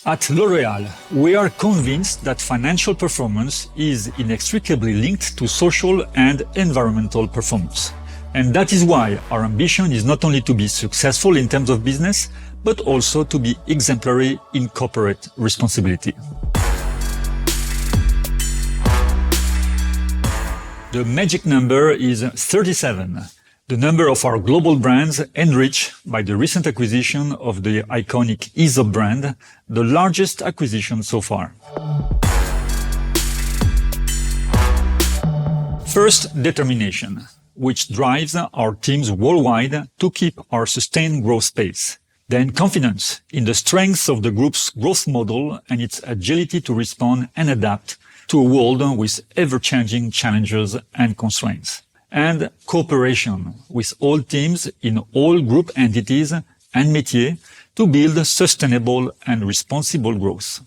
At L'Oréal, we are convinced that financial performance is inextricably linked to social and environmental performance. And that is why our ambition is not only to be successful in terms of business, but also to be exemplary in corporate responsibility. The magic number is 37, the number of our global brands enriched by the recent acquisition of the iconic Aesop brand, the largest acquisition so far. First, determination, which drives our teams worldwide to keep our sustained growth pace. Then confidence in the strength of the group's growth model and its agility to respond and adapt to a world with ever-changing challenges and constraints. And cooperation with all teams in all group entities and métiers to build sustainable and responsible growth.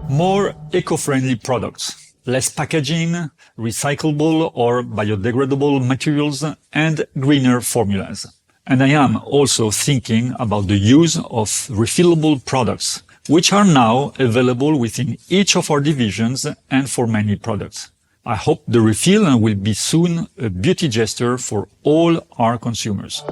More eco-friendly products, less packaging, recyclable or biodegradable materials, and greener formulas. And I am also thinking about the use of refillable products, which are now available within each of our divisions and for many products. I hope the refill will be soon a beauty gesture for all our consumers.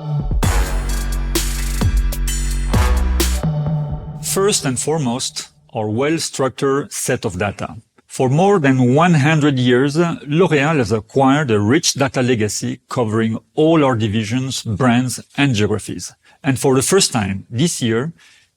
First and foremost, our well-structured set of data. For more than 100 years, L'Oréal has acquired a rich data legacy covering all our divisions, brands, and geographies. And for the first time this year,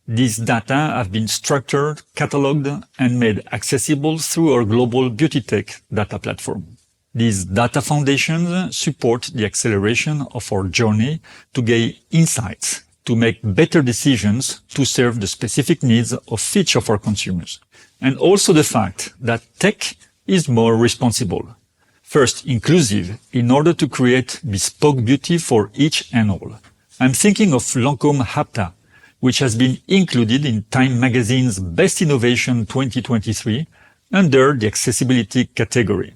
these data have been structured, catalogued, and made accessible through our global beauty tech data platform. These data foundations support the acceleration of our journey to gain insights, to make better decisions to serve the specific needs of each of our consumers. And also the fact that tech is more responsible. First, inclusive, in order to create bespoke beauty for each and all. I'm thinking of Lancôme Hapta, which has been included in Time Magazine's Best Innovation 2023 under the accessibility category.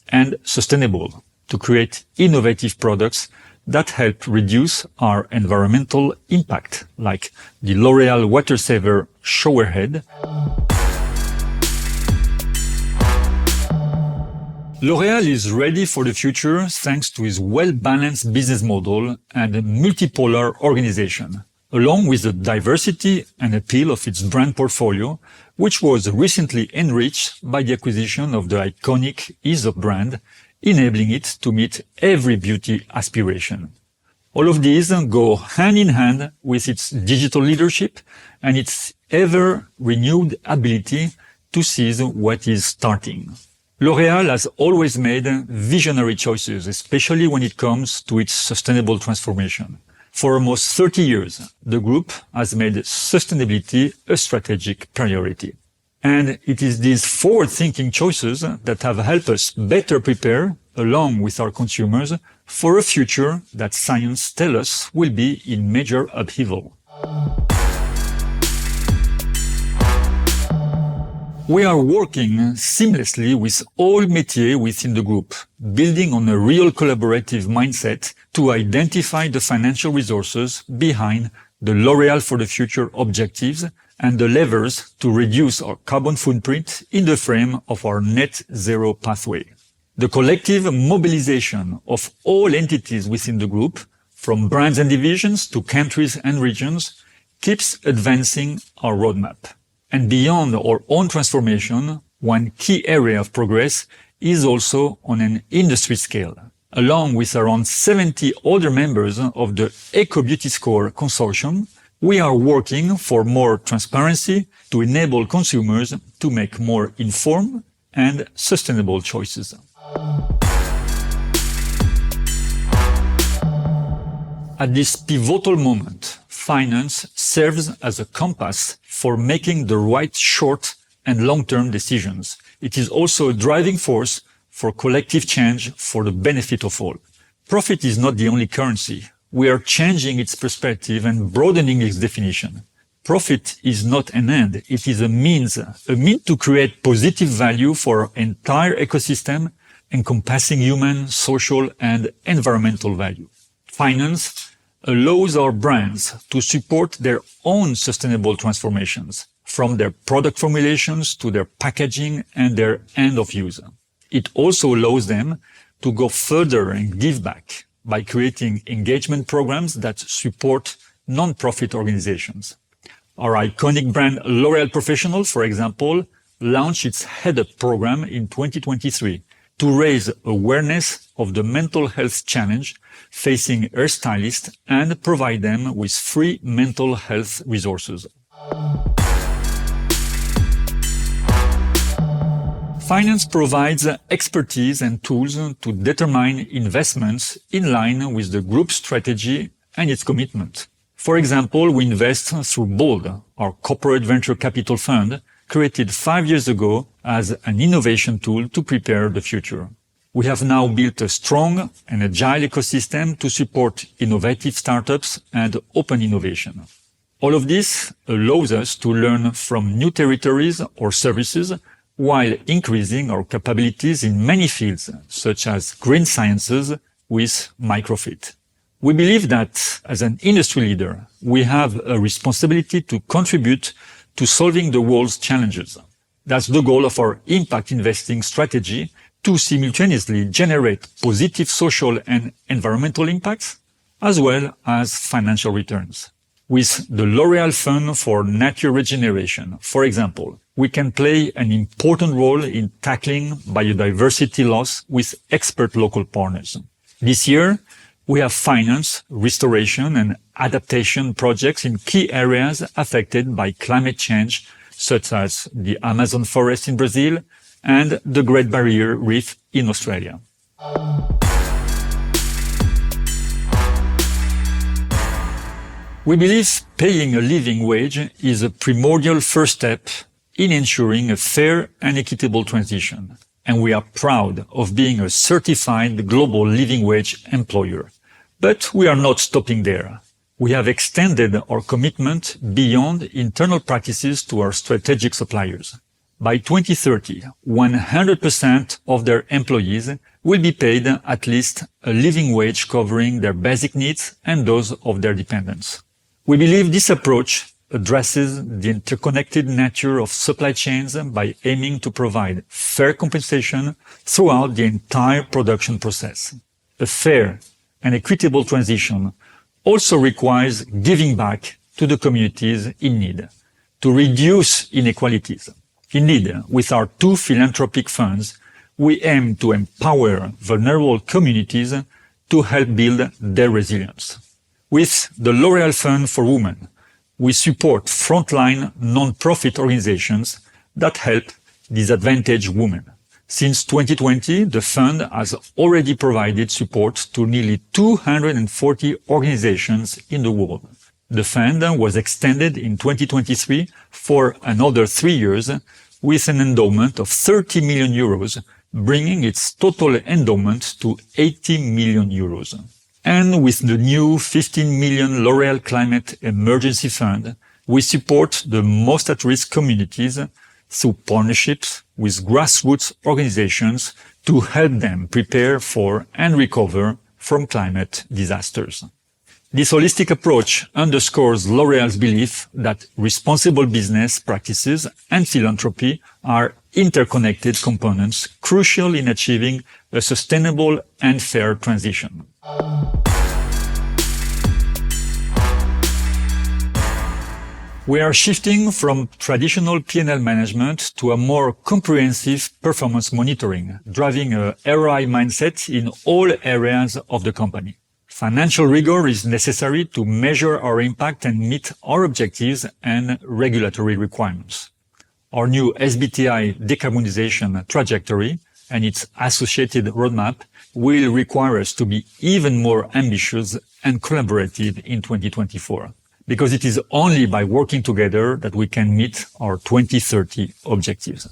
And sustainable, to create innovative products that help reduce our environmental impact, like the L'Oréal Water Saver Showerhead. L'Oréal is ready for the future thanks to its well-balanced business model and a multipolar organization, along with the diversity and appeal of its brand portfolio, which was recently enriched by the acquisition of the iconic Aesop brand, enabling it to meet every beauty aspiration. All of these go hand in hand with its digital leadership and its ever-renewed ability to seize what is starting. L'Oréal has always made visionary choices, especially when it comes to its sustainable transformation. For almost 30 years, the group has made sustainability a strategic priority. And it is these forward-thinking choices that have helped us better prepare, along with our consumers, for a future that science tells us will be in major upheaval. We are working seamlessly with all métiers within the group, building on a real collaborative mindset to identify the financial resources behind the L'Oréal for the Future objectives and the levers to reduce our carbon footprint in the frame of our net zero pathway. The collective mobilization of all entities within the group, from brands and divisions to countries and regions, keeps advancing our roadmap. And beyond our own transformation, one key area of progress is also on an industry scale. Along with around 70 other members of the Eco Beauty Score consortium, we are working for more transparency to enable consumers to make more informed and sustainable choices. At this pivotal moment, finance serves as a compass for making the right short and long-term decisions. It is also a driving force for collective change for the benefit of all. Profit is not the only currency. We are changing its perspective and broadening its definition. Profit is not an end. It is a means to create positive value for our entire ecosystem, encompassing human, social, and environmental value. Finance allows our brands to support their own sustainable transformations, from their product formulations to their packaging and their end of use. It also allows them to go further and give back by creating engagement programs that support non-profit organizations. Our iconic brand L'Oréal Professional, for example, launched its Head Up program in 2023 to raise awareness of the mental health challenge facing hairstylists and provide them with free mental health resources. Finance provides expertise and tools to determine investments in line with the group's strategy and its commitment. For example, we invest through BOLD, our corporate venture capital fund, created 5 years ago as an innovation tool to prepare the future. We have now built a strong and agile ecosystem to support innovative startups and open innovation. All of this allows us to learn from new territories or services while increasing our capabilities in many fields, such as green sciences with microfit. We believe that as an industry leader, we have a responsibility to contribute to solving the world's challenges. That's the goal of our impact investing strategy, to simultaneously generate positive social and environmental impacts, as well as financial returns. With the L'Oréal Fund for Nature Regeneration, for example, we can play an important role in tackling biodiversity loss with expert local partners. This year, we have financed restoration and adaptation projects in key areas affected by climate change, such as the Amazon forest in Brazil and the Great Barrier Reef in Australia. We believe paying a living wage is a primordial first step in ensuring a fair and equitable transition, and we are proud of being a certified global living wage employer. But we are not stopping there. We have extended our commitment beyond internal practices to our strategic suppliers. By 2030, 100% of their employees will be paid at least a living wage covering their basic needs and those of their dependents. We believe this approach addresses the interconnected nature of supply chains by aiming to provide fair compensation throughout the entire production process. A fair and equitable transition also requires giving back to the communities in need to reduce inequalities. Indeed, with our 2 philanthropic funds, we aim to empower vulnerable communities to help build their resilience. With the L'Oréal Fund for Women, we support frontline non-profit organizations that help disadvantaged women. Since 2020, the fund has already provided support to nearly 240 organizations in the world. The fund was extended in 2023 for another 3 years with an endowment of 30 million euros, bringing its total endowment to 80 million euros. And with the new 15 million L'Oréal Climate Emergency Fund, we support the most at-risk communities through partnerships with grassroots organizations to help them prepare for and recover from climate disasters. This holistic approach underscores L'Oréal's belief that responsible business practices and philanthropy are interconnected components crucial in achieving a sustainable and fair transition. We are shifting from traditional P&L management to a more comprehensive performance monitoring, driving a ROI mindset in all areas of the company. Financial rigor is necessary to measure our impact and meet our objectives and regulatory requirements. Our new SBTi decarbonization trajectory and its associated roadmap will require us to be even more ambitious and collaborative in 2024, because it is only by working together that we can meet our 2030 objectives.